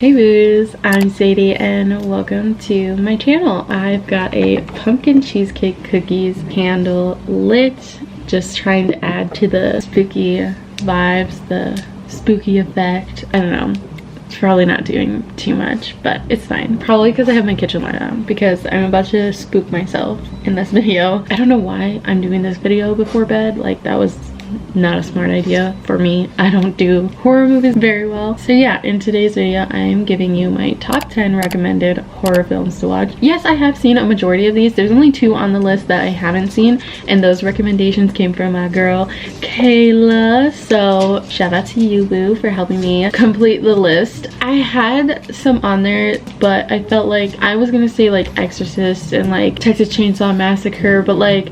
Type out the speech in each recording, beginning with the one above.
Hey boos, I'm Sadie and welcome to my channel. I've got a pumpkin cheesecake cookies candle lit, just trying to add to the spooky vibes, the spooky effect. I don't know, it's probably not doing too much, but it's fine. Probably because I have my kitchen light on, because I'm about to spook myself in this video. I don't know why I'm doing this video before bed. Like, that was not a smart idea for me. I don't do horror movies very well. So yeah, in today's video I am giving you my top 10 recommended horror films to watch. Yes, I have seen a majority of these. There's only 2 on the list that I haven't seen, and those recommendations came from my girl Kayla, so shout out to you, boo, for helping me complete the list. I had some on there, but I felt like I was gonna say like Exorcist and like Texas Chainsaw Massacre, but like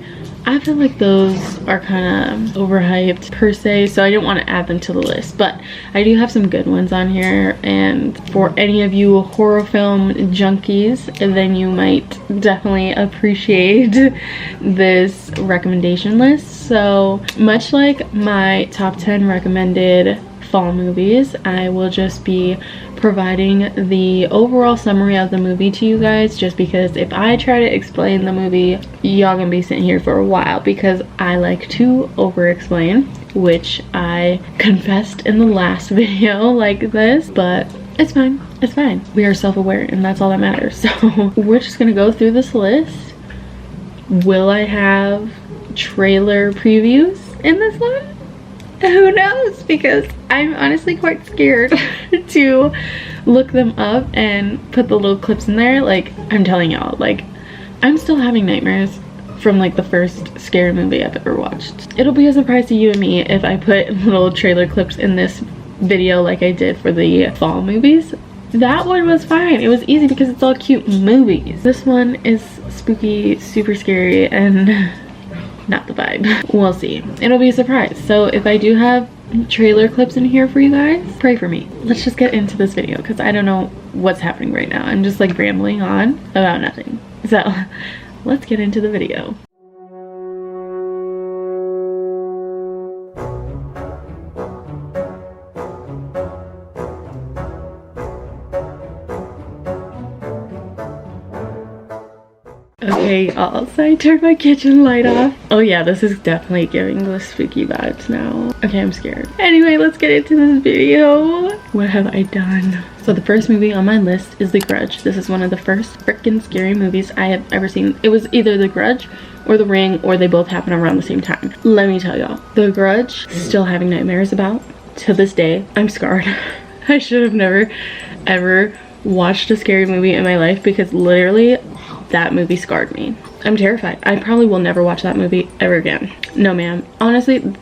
I feel like those are kind of overhyped per se, so I didn't want to add them to the list. But I do have some good ones on here, and for any of you horror film junkies, then you might definitely appreciate this recommendation list. So much like my top 10 recommended fall movies, I will just be providing the overall summary of the movie to you guys, just because if I try to explain the movie, y'all gonna be sitting here for a while, because I like to over explain, which I confessed in the last video like this, but it's fine, it's fine. We are self-aware and that's all that matters. So we're just gonna go through this list. Will I have trailer previews in this one? Who knows, because I'm honestly quite scared to look them up and put the little clips in there. Like, I'm telling y'all, like, I'm still having nightmares from like the first scary movie I've ever watched. It'll be a surprise to you and me if I put little trailer clips in this video like I did for the fall movies. That one was fine. It was easy because it's all cute movies. This one is spooky, super scary, and not the vibe. We'll see. It'll be a surprise. So if I do have trailer clips in here for you guys, pray for me. Let's just get into this video, because I don't know what's happening right now. I'm just like rambling on about nothing. So let's get into the video. Okay, y'all, so I turned my kitchen light off. Oh yeah, this is definitely giving the spooky vibes now. Okay, I'm scared. Anyway, let's get into this video. What have I done? So the first movie on my list is The Grudge. This is one of the first freaking scary movies I have ever seen. It was either The Grudge or The Ring, or they both happen around the same time. Let me tell y'all, The Grudge, still having nightmares about to this day. I'm scarred. I should have never ever watched a scary movie in my life, because literally that movie scarred me. I'm terrified. I probably will never watch that movie ever again. No ma'am. Honestly,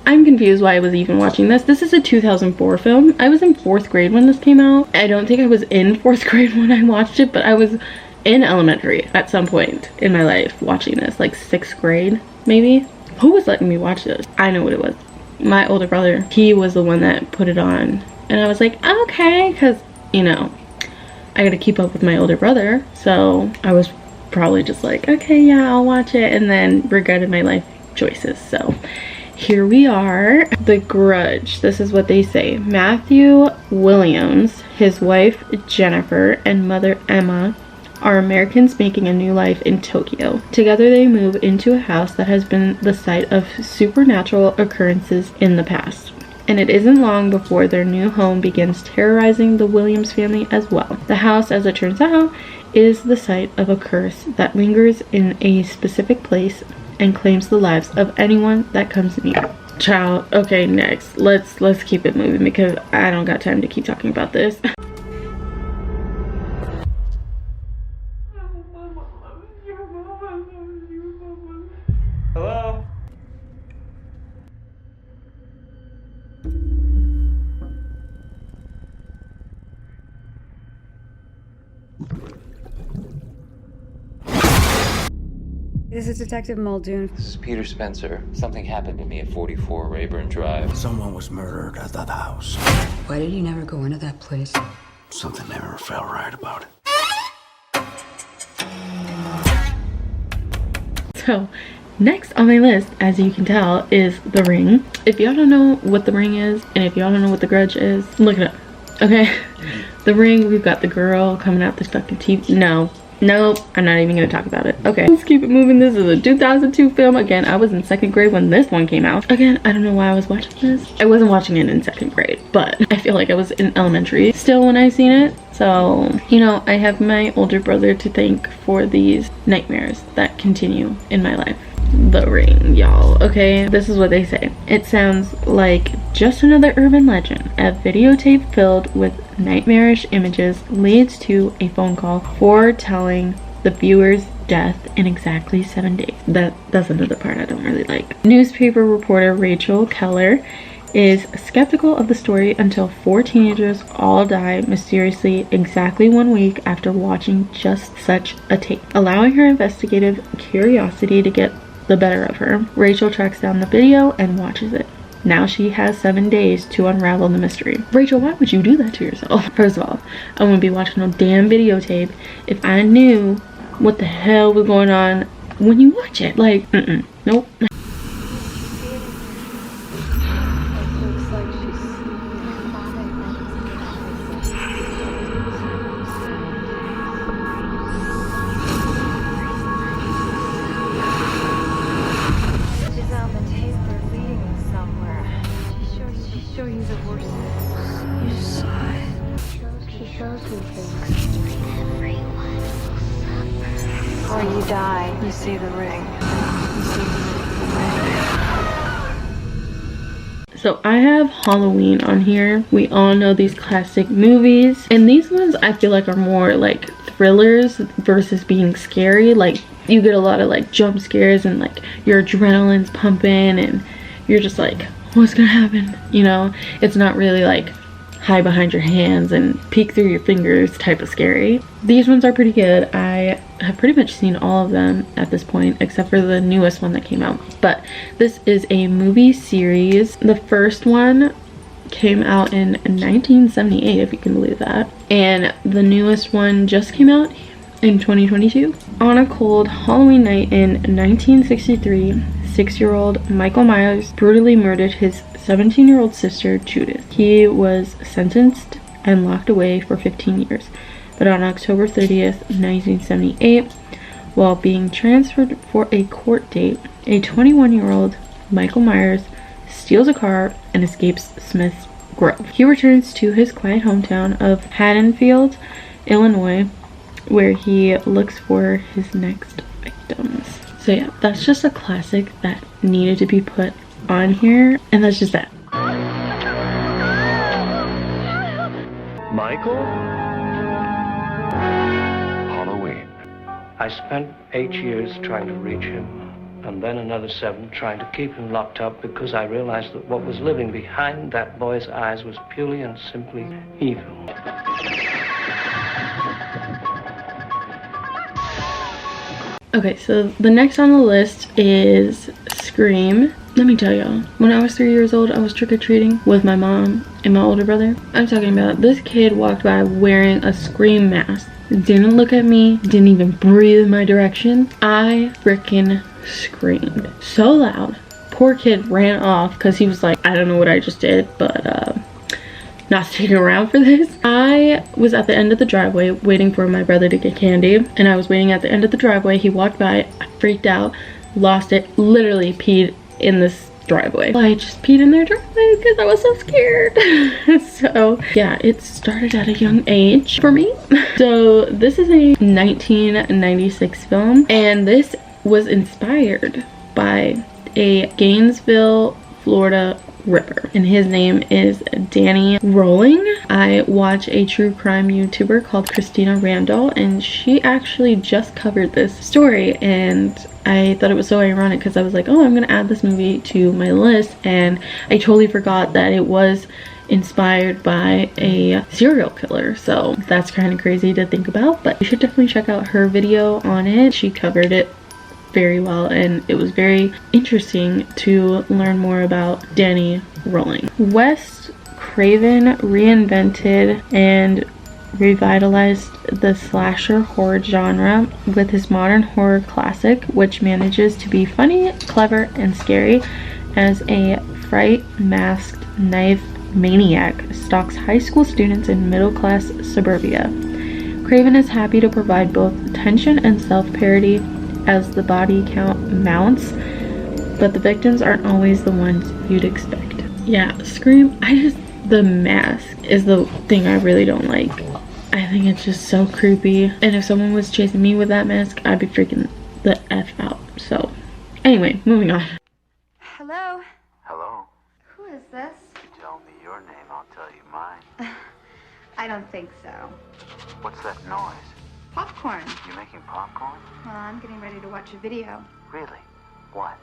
I'm confused why I was even watching this. This is a 2004 film. I was in 4th grade when this came out. I don't think I was in 4th grade when I watched it, but I was in elementary at some point in my life watching this, like 6th grade maybe. Who was letting me watch this? I know what it was. My older brother. He was the one that put it on, and I was like, okay, because, you know, I gotta keep up with my older brother, so I was probably just like, okay, yeah, I'll watch it, and then regretted my life choices. So here we are. The Grudge. This is what they say. Matthew Williams, his wife Jennifer, and mother Emma are Americans making a new life in Tokyo. Together they move into a house that has been the site of supernatural occurrences in the past. And it isn't long before their new home begins terrorizing the Williams family as well. The house, as it turns out, is the site of a curse that lingers in a specific place and claims the lives of anyone that comes near. Child, okay, next. Let's keep it moving, because I don't got time to keep talking about this. Hello? This is Detective Muldoon. This is Peter Spencer. Something happened to me at 44 Rayburn Drive. Someone was murdered at that house. Why did you never go into that place? Something never felt right about it. So next on my list, as you can tell, is The Ring. If y'all don't know what The Ring is, and if y'all don't know what The Grudge is, look it up. Okay, The Ring, we've got the girl coming out this fucking TV. No. Nope, I'm not even gonna talk about it. Okay, let's keep it moving. This is a 2002 film. Again, I was in 2nd grade when this one came out. Again, I don't know why I was watching this. I wasn't watching it in 2nd grade, but I feel like I was in elementary still when I seen it. So, you know, I have my older brother to thank for these nightmares that continue in my life. The Ring, y'all. Okay, this is what they say. It sounds like just another urban legend. A videotape filled with nightmarish images leads to a phone call foretelling the viewer's death in exactly 7 days. That's another part I don't really like. Newspaper reporter Rachel Keller is skeptical of the story until 4 teenagers all die mysteriously exactly 1 week after watching just such a tape. Allowing her investigative curiosity to get the better of her, Rachel tracks down the video and watches it. Now she has 7 days to unravel the mystery. Rachel, why would you do that to yourself? First of all, I wouldn't be watching no damn videotape if I knew what the hell was going on when you watch it. Like, nope. Before you die, you see the ring. So I have Halloween on here. We all know these classic movies, and these ones I feel like are more like thrillers versus being scary. Like, you get a lot of like jump scares and like your adrenaline's pumping and you're just like, what's gonna happen? You know, it's not really like hide behind your hands and peek through your fingers type of scary. These ones are pretty good. I have pretty much seen all of them at this point except for the newest one that came out. But this is a movie series. The first one came out in 1978, if you can believe that. And the newest one just came out in 2022. On a cold Halloween night in 1963, 6-year-old Michael Myers brutally murdered his 17-year-old sister, Judith. He was sentenced and locked away for 15 years. But on October 30th, 1978, while being transferred for a court date, a 21-year-old Michael Myers steals a car and escapes Smith's Grove. He returns to his quiet hometown of Haddonfield, Illinois, where he looks for his next victims. So yeah, that's just a classic that needed to be put on here, and that's just that. Michael? Halloween. I spent 8 years trying to reach him, and then another 7 trying to keep him locked up because I realized that what was living behind that boy's eyes was purely and simply evil. Okay, so the next on the list is Scream. Let me tell y'all, when I was 3 years old, I was trick-or-treating with my mom and my older brother. I'm talking about this kid walked by wearing a Scream mask. Didn't look at me, didn't even breathe in my direction. I freaking screamed so loud. Poor kid ran off because he was like, I don't know what I just did, but not sticking around for this. I was at the end of the driveway waiting for my brother to get candy, and I was waiting at the end of the driveway. He walked by, I freaked out, lost it, literally peed in this driveway. I just peed in their driveway because I was so scared. So yeah, it started at a young age for me. So this is a 1996 film, and this was inspired by a Gainesville, Florida Ripper, and his name is Danny Rolling. I watch a true crime YouTuber called Christina Randall, and she actually just covered this story, and I thought it was so ironic because I was like, oh, I'm gonna add this movie to my list, and I totally forgot that it was inspired by a serial killer. So that's kind of crazy to think about, but you should definitely check out her video on it. She covered it very well, and it was very interesting to learn more about Danny Rolling. Wes Craven reinvented and revitalized the slasher horror genre with his modern horror classic, which manages to be funny, clever, and scary as a fright masked knife maniac stalks high school students in middle-class suburbia. Craven is happy to provide both tension and self-parody as the body count mounts, but the victims aren't always the ones you'd expect. Yeah, Scream, the mask is the thing I really don't like. I think it's just so creepy, and if someone was chasing me with that mask, I'd be freaking the F out. So, anyway, moving on. Hello? Hello? Who is this? You tell me your name, I'll tell you mine. I don't think so. What's that noise? Popcorn. You making popcorn? Well, I'm getting ready to watch a video. Really? What?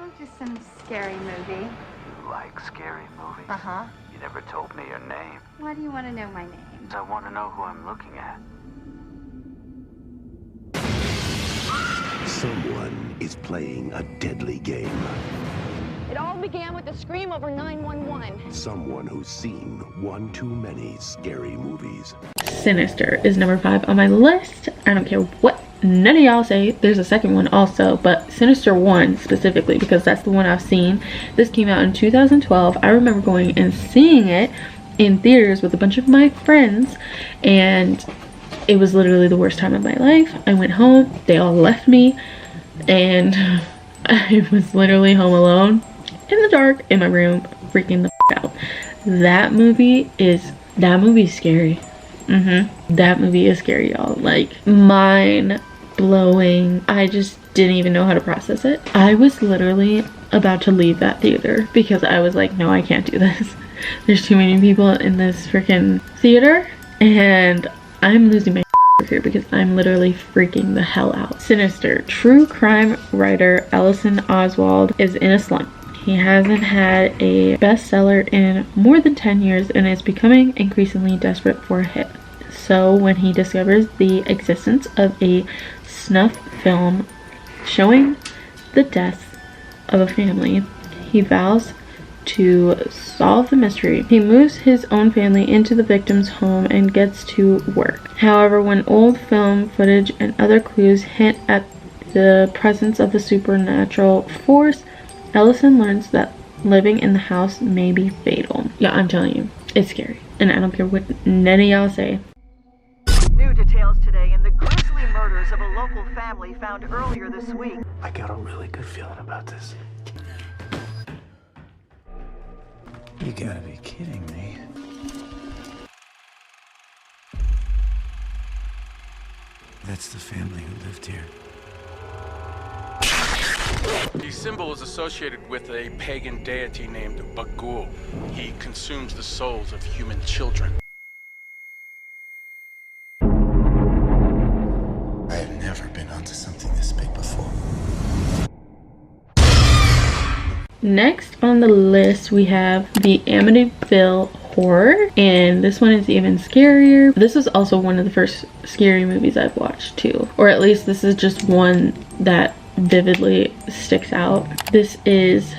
Oh, just some scary movie. You like scary movies? Uh-huh. You never told me your name. Why do you want to know my name? I want to know who I'm looking at. Someone is playing a deadly game. It all began with a scream over 911. Someone who's seen one too many scary movies. Sinister is number 5 on my list. I don't care what none of y'all say. There's a second one also, but Sinister 1 specifically, because that's the one I've seen. This came out in 2012. I remember going and seeing it in theaters with a bunch of my friends, and it was literally the worst time of my life. I went home, they all left me, and I was literally home alone in the dark in my room freaking the out. That movie is scary. That movie is scary, y'all. Like, mind blowing. I just didn't even know how to process it. I was literally about to leave that theater because I was like, no, I can't do this. There's too many people in this freaking theater, and I'm losing my here because I'm literally freaking the hell out. Sinister. True crime writer Ellison Oswald is in a slump. He hasn't had a bestseller in more than 10 years and is becoming increasingly desperate for a hit. So when he discovers the existence of a snuff film showing the death of a family, he vows to solve the mystery. He moves his own family into the victim's home and gets to work. However, when old film footage and other clues hint at the presence of the supernatural force, Ellison learns that living in the house may be fatal. Yeah, I'm telling you, it's scary. And I don't care what none of y'all say. New details today in the grisly murders of a local family found earlier this week. I got a really good feeling about this. You gotta be kidding me. That's the family who lived here. The symbol is associated with a pagan deity named Bagul. He consumes the souls of human children. I have never been onto something this big before. Next on the list, we have the Amityville Horror, and this one is even scarier. This is also one of the first scary movies I've watched too, or at least this is just one that vividly sticks out. This is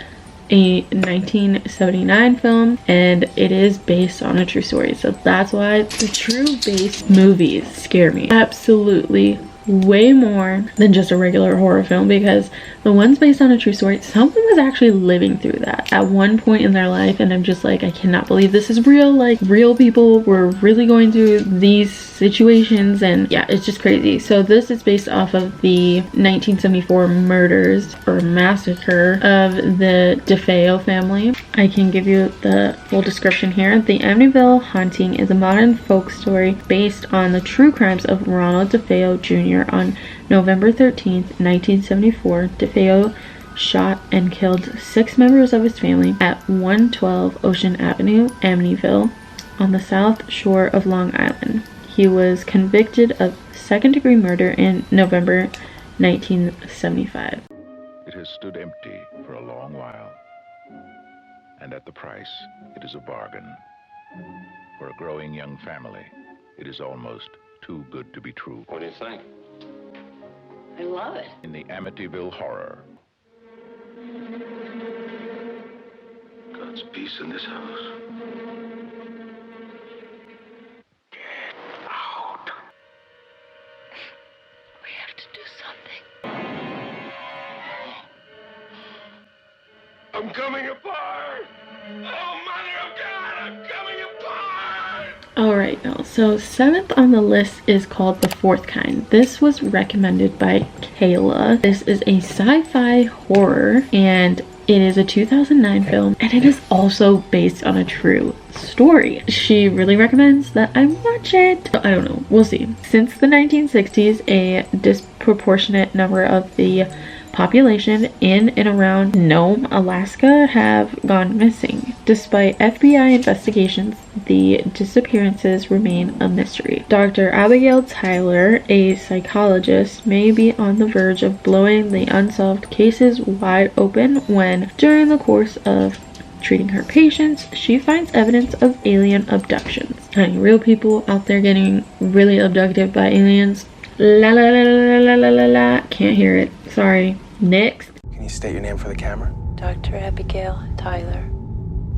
a 1979 film, and it is based on a true story, so that's why the true based movies scare me absolutely way more than just a regular horror film, because the ones based on a true story, someone was actually living through that at one point in their life, and I'm just like, I cannot believe this is real. Like, real people were really going through these situations, and yeah, it's just crazy. So this is based off of the 1974 murders or massacre of the DeFeo family. I can give you the full description here. The Amityville Haunting is a modern folk story based on the true crimes of Ronald DeFeo Jr. On November 13th, 1974, DeFeo shot and killed 6 members of his family at 112 Ocean Avenue, Amityville, on the south shore of Long Island. He was convicted of second-degree murder in November 1975. It has stood empty for a long while, and at the price, it is a bargain. For a growing young family, it is almost too good to be true. What do you think? I love it. In the Amityville Horror. God's peace in this house. We have to do something. I'm coming apart! Oh, Mother of God, I'm Alright, y'all. So 7th on the list is called The Fourth Kind. This was recommended by Kayla. This is a sci-fi horror and it is a 2009 film and it is also based on a true story. She really recommends that I watch it. I don't know. We'll see. Since the 1960s, a disproportionate number of the population in and around Nome, Alaska have gone missing. Despite FBI investigations, the disappearances remain a mystery. Dr. Abigail Tyler, a psychologist, may be on the verge of blowing the unsolved cases wide open when, during the course of treating her patients, she finds evidence of alien abductions. Honey, real people out there getting really abducted by aliens. La la la la la la la la. Can't hear it. Sorry. Next. Can you state your name for the camera? Dr. Abigail Tyler.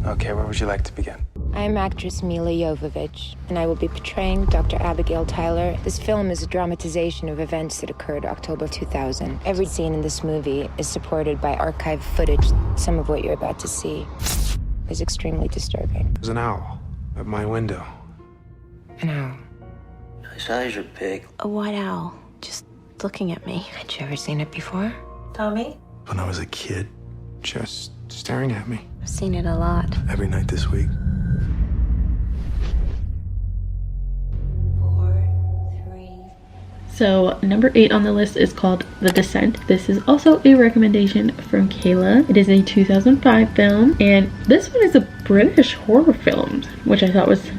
Okay, where would you like to begin? I am actress Mila Jovovich, and I will be portraying Dr. Abigail Tyler. This film is a dramatization of events that occurred October 2000. Every scene in this movie is supported by archived footage. Some of what you're about to see is extremely disturbing. There's an owl at my window. An owl? Nice eyes, you're big. A white owl, just looking at me. Had you ever seen it before? Tommy? When I was a kid, just staring at me. I've seen it a lot. Every night this week. 4, 3. So number 8 on the list is called The Descent. This is also a recommendation from Kayla. It is a 2005 film, and this one is a British horror film, which I thought was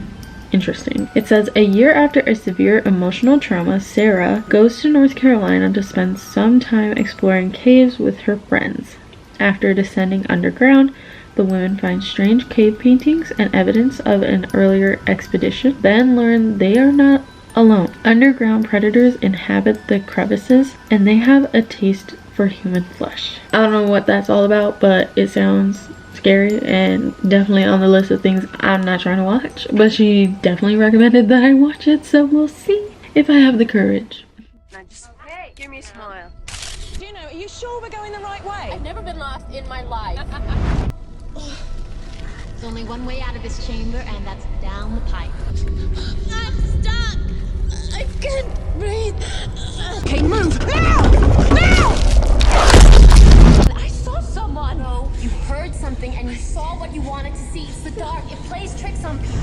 interesting. It says, a year after a severe emotional trauma, Sarah goes to North Carolina to spend some time exploring caves with her friends. After descending underground, the women find strange cave paintings and evidence of an earlier expedition, then learn they are not alone. Underground predators inhabit the crevices and they have a taste for human flesh. I don't know what that's all about, but it sounds scary and definitely on the list of things I'm not trying to watch, but she definitely recommended that I watch it, so we'll see if I have the courage. Hey, give me a smile. Juno, are you sure we're going the right way? I've never been lost in my life. There's only one way out of this chamber, and that's down the pipe. I'm stuck. I can't breathe. Okay, move! Now! Now! I saw someone. No, you heard something, and you saw what you wanted to see. It's the dark. It plays tricks on people.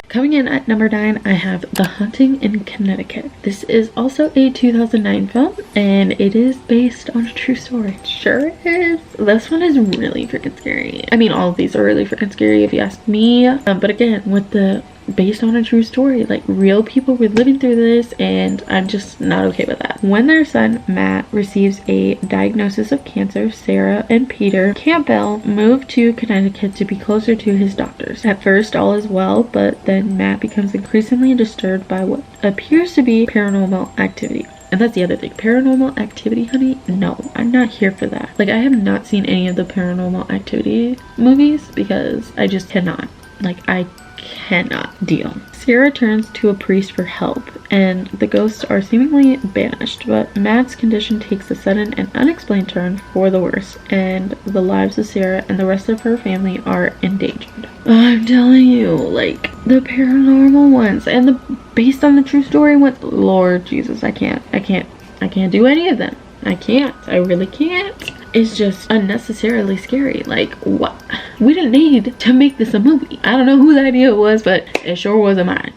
Coming in at number 9, I have The Haunting in Connecticut. This is also a 2009 film, and it is based on a true story. It sure is. This one is really freaking scary. I mean, all of these are really freaking scary if you ask me. But again, with the based on a true story, like real people were living through this, and I'm just not okay with that. When their son Matt receives a diagnosis of cancer, Sarah and Peter Campbell move to Connecticut to be closer to his doctors. At first all is well, but then Matt becomes increasingly disturbed by what appears to be paranormal activity. And that's the other thing. Paranormal activity, honey? No, I'm not here for that. Like, I have not seen any of the paranormal activity movies because I just cannot. Like, I cannot deal. Sarah turns to a priest for help, and the ghosts are seemingly banished, but Matt's condition takes a sudden and unexplained turn for the worse, and the lives of Sarah and the rest of her family are endangered. I'm telling you, like, the paranormal ones and the based on the true story ones, Lord Jesus, I can't do any of them. I really can't. It's just unnecessarily scary. Like, what? We didn't need to make this a movie. I don't know whose idea it was, but it sure wasn't mine.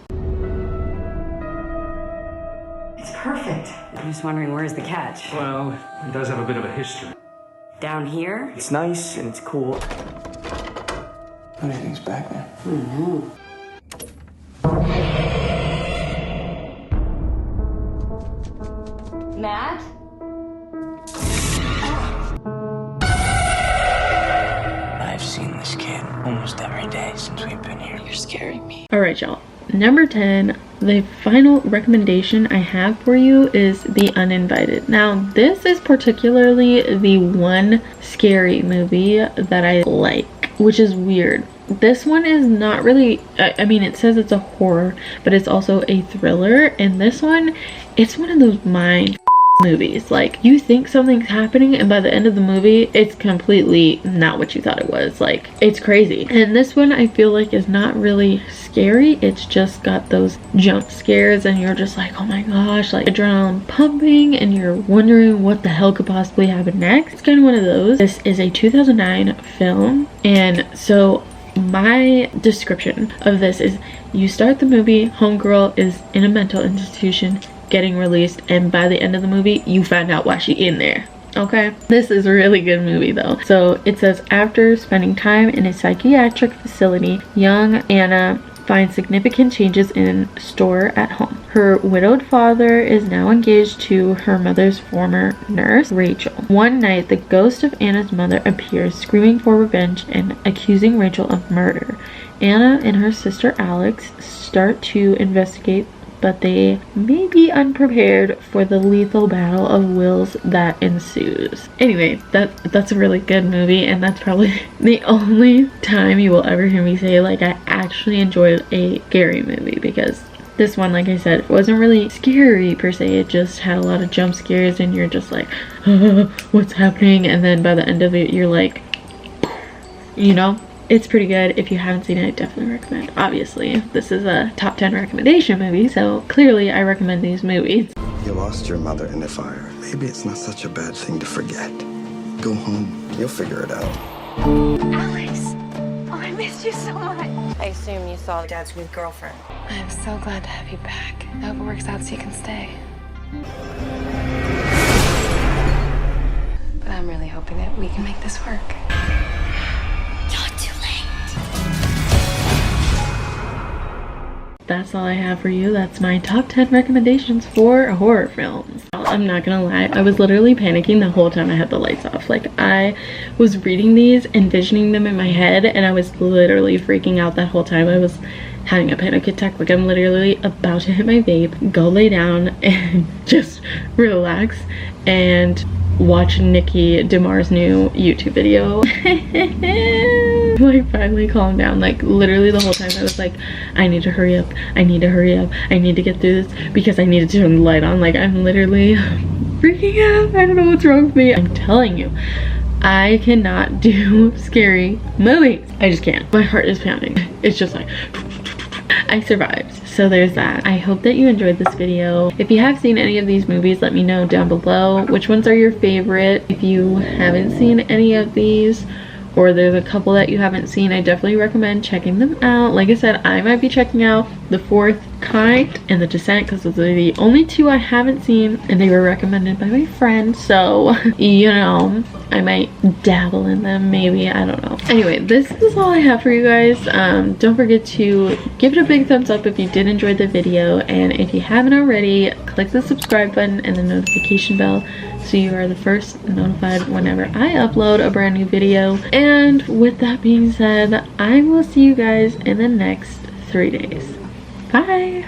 It's perfect. I'm just wondering, where's the catch? Well, it does have a bit of a history. Down here? It's nice and it's cool. Anything's back there. Mm-hmm. Matt? I've seen this kid almost every day since we've been here. You're scaring me. Alright, y'all. Number 10, the final recommendation I have for you is The Uninvited. Now, this is particularly the one scary movie that I like, which is weird. This one is not really, I mean, it says it's a horror, but it's also a thriller, and this one, it's one of those mind movies. Like, you think something's happening and by the end of the movie it's completely not what you thought it was. Like, it's crazy. And this one I feel like is not really scary, it's just got those jump scares and you're just like, oh my gosh, like adrenaline pumping and you're wondering what the hell could possibly happen next. It's kind of one of those. This is a 2009 film, and so my description of this is, you start the movie, homegirl is in a mental institution getting released, and by the end of the movie you find out why she in there. Okay, this is a really good movie though. So it says, after spending time in a psychiatric facility, young Anna finds significant changes in store at home. Her widowed father is now engaged to her mother's former nurse, Rachel. One night, the ghost of Anna's mother appears, screaming for revenge and accusing Rachel of murder. Anna and her sister Alex start to investigate, but they may be unprepared for the lethal battle of wills that ensues. Anyway, that's a really good movie, and that's probably the only time you will ever hear me say like I actually enjoyed a scary movie, because this one, like I said, it wasn't really scary per se, it just had a lot of jump scares and you're just like, what's happening? And then by the end of it you're like, you know. It's pretty good. If you haven't seen it, I definitely recommend. Obviously, this is a top 10 recommendation movie, so clearly I recommend these movies. You lost your mother in the fire. Maybe it's not such a bad thing to forget. Go home. You'll figure it out. Alex! Oh, I missed you so much. I assume you saw Dad's new girlfriend. I'm so glad to have you back. I hope it works out so you can stay. But I'm really hoping that we can make this work. That's all I have for you. That's my top 10 recommendations for horror films. I'm not gonna lie, I was literally panicking the whole time I had the lights off. Like, I was reading these, envisioning them in my head, and I was literally freaking out that whole time. I was having a panic attack. Like, I'm literally about to hit my vape, go lay down, and just relax and watch Nikki DeMar's new YouTube video. Like, finally calm down. Like, literally the whole time I was like, I need to hurry up, I need to hurry up, I need to get through this because I need to turn the light on. Like, I'm literally freaking out. I don't know what's wrong with me. I'm telling you, I cannot do scary movies. I just can't. My heart is pounding. It's just like, I survived. So there's that. I hope that you enjoyed this video. If you have seen any of these movies, let me know down below which ones are your favorite. If you haven't seen any of these, or there's a couple that you haven't seen, I definitely recommend checking them out. Like I said, I might be checking out The Fourth Kind and The Descent because those are the only two I haven't seen, and they were recommended by my friend, so you know, I might dabble in them maybe, I don't know. Anyway, this is all I have for you guys. Don't forget to give it a big thumbs up if you did enjoy the video, and if you haven't already, click the subscribe button and the notification bell so you are the first notified whenever I upload a brand new video. And with that being said, I will see you guys in the next 3 days. Bye!